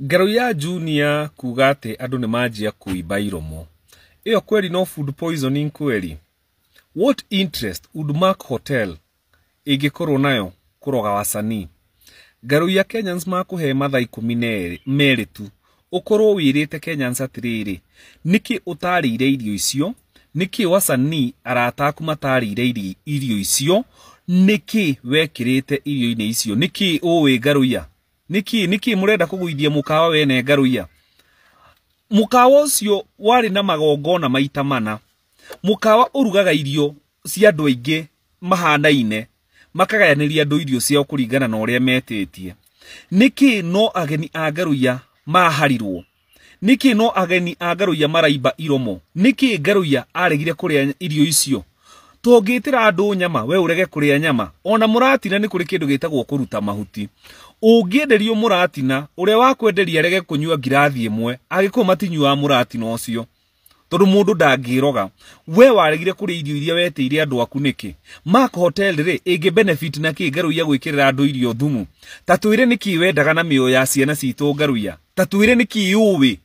Garuya Junior kugate andu ni majia kuiba iromo. Iyo kweli no food poisoning kweli. What interest would Mark Hotel igikorwo nayo kuroga wasanii? Garuya Kenyans makuhe mathaa 12 tu. Ukorwo wirite Kenyans atiriri. Niki utarire irio icio? Niki wasanii arataku matarire irio icio? Niki wekirite irio-ini icio? Niki uwe Garuya? Niki murenda kuguithia mukawa wene Garuya? Mukawa ucio wari na magongona maita mana. Mukawa urugaga irio cia andu aingi mahanaine, makagayaniria andu irio ciao kuringana na uria metetie. Niki no ageni a Garuya maharirwo? Niki no ageni a Garuya maraiba iromo? Niki Garuya aregire kuria irio icio? Tongitira andu nyama, we urege kuria nyama. Ona muratina ni kuri kindu gitagwo kuruta mahuti. Ungienderio muratina, uria wakwenderia rege kunyua ngirathi imwe, agiko matinyua muratina ucio. Tondu mundu ndangiroga. We waregire kuri irio iria weteire andu aku niki? Mark Hotel ri igi benefit na ki Garuya gwikirira andu irio thumu? Tatuire niki wendaga na mioyo ya ciana citu Garuya? Tatuire niki uwi